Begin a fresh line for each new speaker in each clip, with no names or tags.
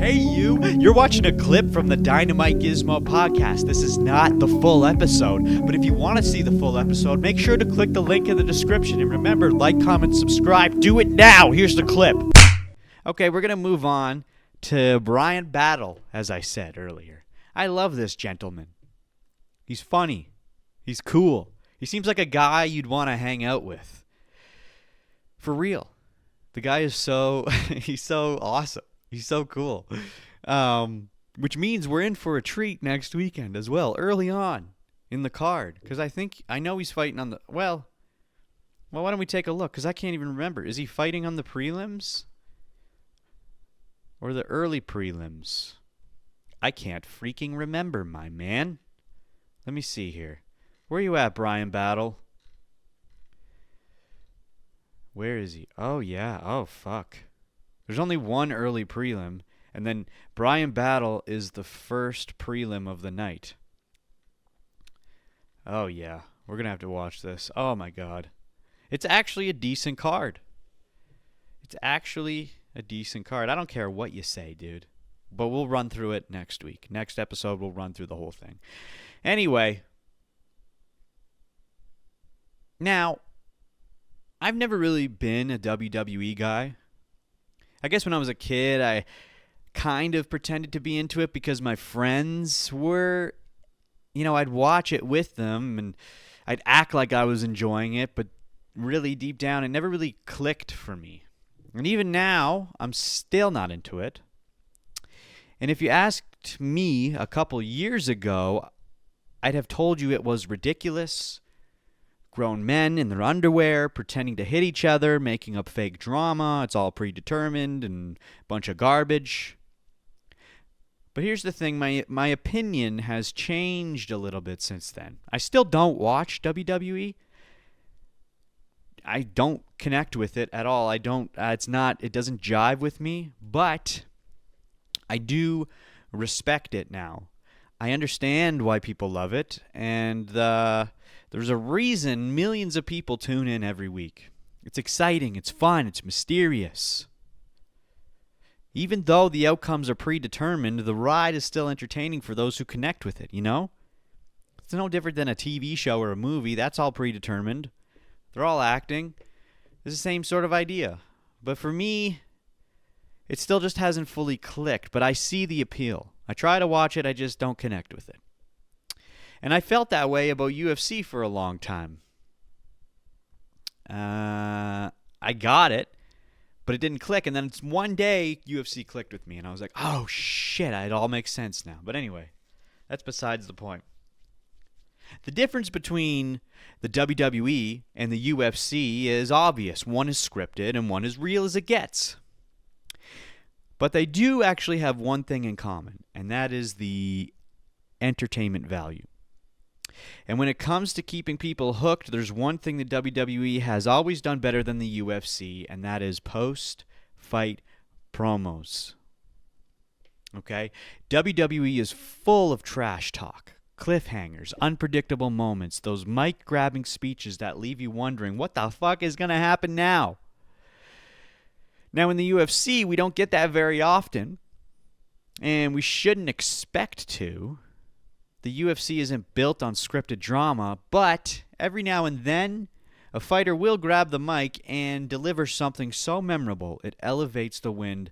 Hey you! You're watching a clip from the DynamiteGizmo podcast. This is not the full episode, but if you want to see the full episode, make sure to click the link in the description. And remember, like, comment, subscribe. Do it now! Here's the clip. Okay, we're going to move on to Bryan Battle, as I said earlier. I love this gentleman. He's funny. He's cool. He seems like a guy you'd want to hang out with. For real. The guy is he's so awesome. He's so cool. Which means we're in for a treat next weekend as well, early on in the card. Because I know he's fighting on the... Well, why don't we take a look? Because I can't even remember. Is he fighting on the prelims? Or the early prelims? I can't freaking remember, my man. Let me see here. Where are you at, Bryan Battle? Where is he? Oh, yeah. Oh, fuck. There's only one early prelim, and then Bryan Battle is the first prelim of the night. Oh, yeah. We're going to have to watch this. Oh, my God. It's actually a decent card. It's actually a decent card. I don't care what you say, dude. But we'll run through it next week. Next episode, we'll run through the whole thing. Anyway. Now, I've never really been a WWE guy. I guess when I was a kid, I kind of pretended to be into it because my friends were, I'd watch it with them and I'd act like I was enjoying it, but really deep down, it never really clicked for me. And even now, I'm still not into it. And if you asked me a couple years ago, I'd have told you it was ridiculous. Grown men in their underwear, pretending to hit each other, making up fake drama. It's all predetermined and a bunch of garbage. But here's the thing. My opinion has changed a little bit since then. I still don't watch WWE. I don't connect with it at all. It doesn't jive with me. But I do respect it now. I understand why people love it. And there's a reason millions of people tune in every week. It's exciting, it's fun, it's mysterious. Even though the outcomes are predetermined, the ride is still entertaining for those who connect with it, It's no different than a TV show or a movie. That's all predetermined. They're all acting. It's the same sort of idea. But for me, it still just hasn't fully clicked, but I see the appeal. I try to watch it, I just don't connect with it. And I felt that way about UFC for a long time. I got it, but it didn't click. And then one day, UFC clicked with me, and I was like, oh, shit, it all makes sense now. But anyway, that's besides the point. The difference between the WWE and the UFC is obvious. One is scripted, and one is real as it gets. But they do actually have one thing in common, and that is the entertainment value. And when it comes to keeping people hooked, there's one thing the WWE has always done better than the UFC, and that is post-fight promos. Okay? WWE is full of trash talk, cliffhangers, unpredictable moments, those mic-grabbing speeches that leave you wondering, what the fuck is going to happen now? Now, in the UFC, we don't get that very often, and we shouldn't expect to. The UFC isn't built on scripted drama, but every now and then, a fighter will grab the mic and deliver something so memorable it elevates the win.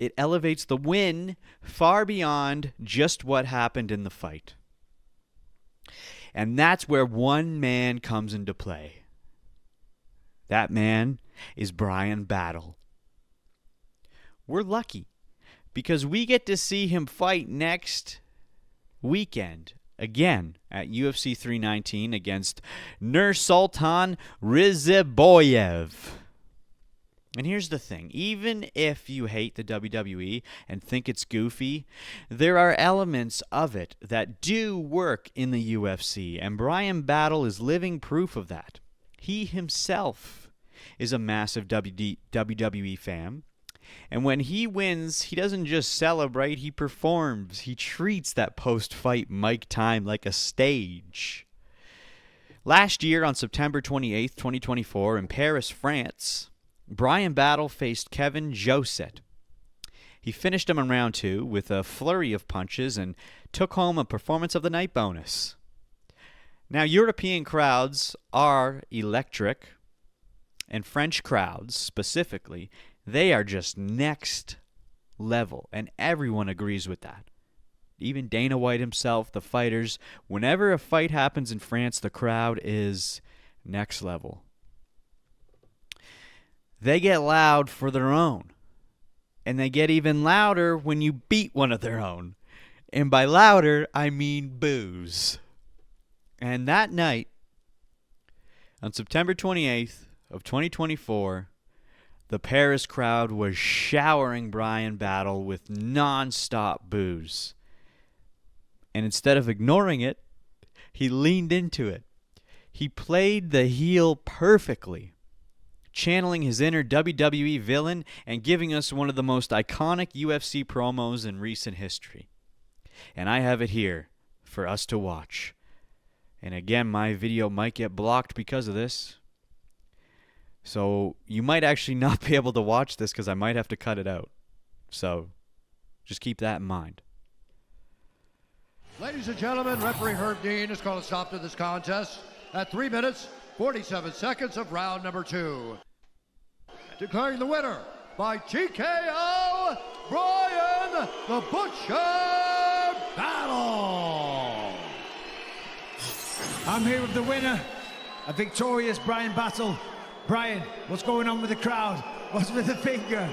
It elevates the win far beyond just what happened in the fight. And that's where one man comes into play. That man is Bryan Battle. We're lucky because we get to see him fight next weekend again at UFC 319 against Nursultan Rizeboyev. And here's the thing. Even if you hate the WWE and think it's goofy, there are elements of it that do work in the UFC, and Bryan Battle is living proof of that. He himself is a massive WWE fan. And when he wins, he doesn't just celebrate, he performs. He treats that post-fight mic time like a stage. Last year, on September 28th, 2024, in Paris, France, Bryan Battle faced Kevin Joset. He finished him in round 2 with a flurry of punches and took home a Performance of the Night bonus. Now, European crowds are electric, and French crowds specifically, they are just next level, and everyone agrees with that. Even Dana White himself, the fighters, whenever a fight happens in France, the crowd is next level. They get loud for their own, and they get even louder when you beat one of their own. And by louder, I mean boos. And that night, on September 28th of 2024, the Paris crowd was showering Bryan Battle with non-stop boos. And instead of ignoring it, he leaned into it. He played the heel perfectly, channeling his inner WWE villain and giving us one of the most iconic UFC promos in recent history. And I have it here for us to watch. And again, my video might get blocked because of this. So you might actually not be able to watch this because I might have to cut it out. So just keep that in mind.
Ladies and gentlemen, referee Herb Dean has called a stop to this contest at 3 minutes, 47 seconds of round number 2. Declaring the winner by TKO, Bryan the Butcher Battle.
I'm here with the winner, a victorious Bryan Battle. Bryan, what's going on with the crowd? What's with the finger?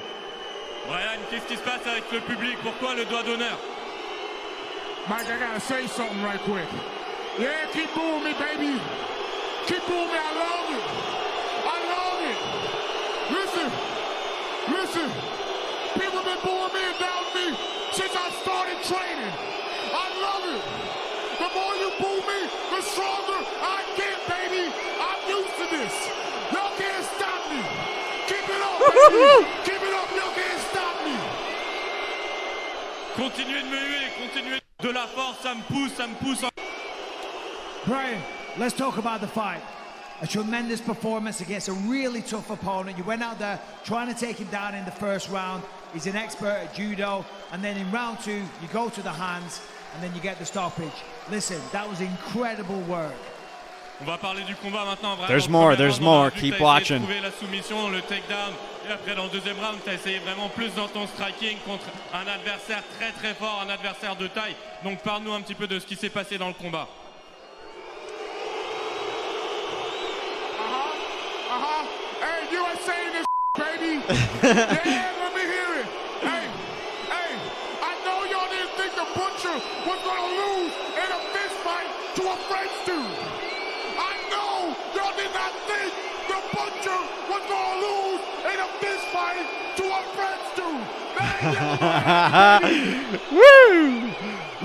Bryan, qu'est-ce qui se passe avec le public? Pourquoi le doigt d'honneur?
Mike, I gotta say something right quick. Yeah, keep booing me, baby. Keep booing me. I love it. I love it. Listen. People been booing me and doubting me since I started training. I love it. The more you boo me, the stronger I get, baby. I'm used to this. Y'all can't stop me. Keep it up, baby. Keep it up. Y'all can't stop me.
Continuez de me huer, continuez de la force, ça me pousse.
Bryan, let's talk about the fight. A tremendous performance against a really tough opponent. You went out there trying to take him down in the first round. He's an expert at judo. And then in round 2, you go to the hands, and then you get the stoppage. Listen, that was incredible work.
On va parler du combat maintenant. Vraiment,
there's more. Keep watching.
Trouver la soumission, le takedown. Et après, dans le deuxième round, tu as essayé vraiment plus dans ton striking contre un adversaire très très fort, un adversaire de taille. Donc parle-nous un petit peu de ce qui s'est passé dans le combat.
Hey, you ain't saying this, baby. Yeah, let me hear it. Hey, I know y'all didn't think the Butcher was gonna lose in a fist fight to a French dude. I know y'all did not think the Butcher was gonna lose in a fist fight to a French dude.
Woo!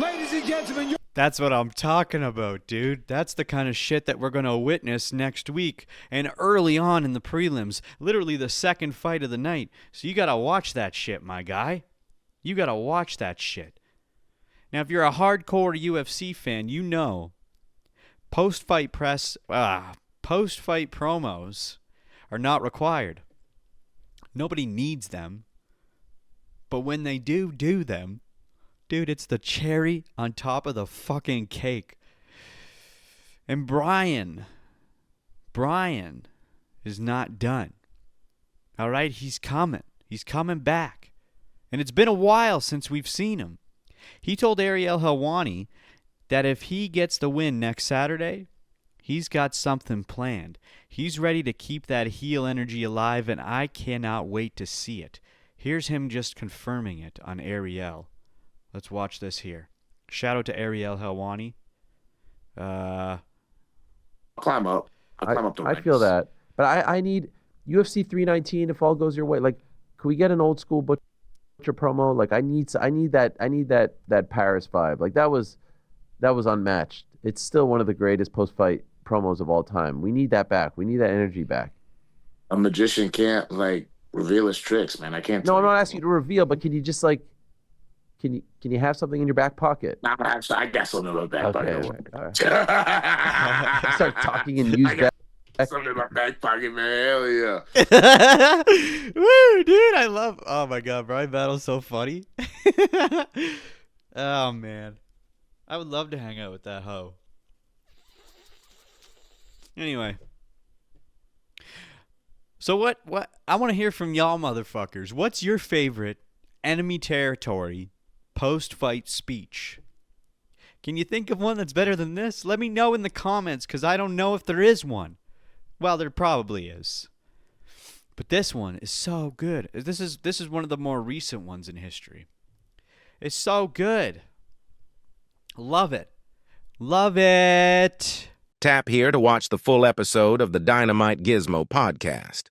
Ladies and gentlemen,
That's what I'm talking about, dude. That's the kind of shit that we're going to witness next week and early on in the prelims. Literally the second fight of the night. So you got to watch that shit, my guy. You got to watch that shit. Now, if you're a hardcore UFC fan, you know post-fight promos are not required. Nobody needs them. But when they do them, dude, it's the cherry on top of the fucking cake. And Bryan is not done. All right? He's coming. He's coming back. And it's been a while since we've seen him. He told Ariel Helwani that if he gets the win next Saturday, he's got something planned. He's ready to keep that heel energy alive, and I cannot wait to see it. Here's him just confirming it on Ariel. Let's watch this here. Shout out to Ariel Helwani.
I'll climb up. I'll climb up the ranks.
I feel that. But I need UFC 319 if all goes your way. Like, can we get an old school Butcher promo? Like, I need that Paris vibe. Like, that was unmatched. It's still one of the greatest post-fight promos of all time. We need that back. We need that energy back.
A magician can't like reveal his tricks, man. I can't.
No, I'm not asking you to reveal, but can you just like, can you have something in your back pocket?
I got something in my back pocket.
All right. Start talking and use that.
Something in my back pocket, man. Hell yeah.
Woo, dude, I love. Oh my god, Bryan Battle's so funny. Oh man, I would love to hang out with that hoe. Anyway, so what? I want to hear from y'all, motherfuckers. What's your favorite enemy territory post-fight speech? Can you think of one that's better than this? Let me know in the comments, because I don't know if there is one. Well, there probably is. But this one is so good. This is one of the more recent ones in history. It's so good. Love it. Love it.
Tap here to watch the full episode of the Dynamite Gizmo podcast.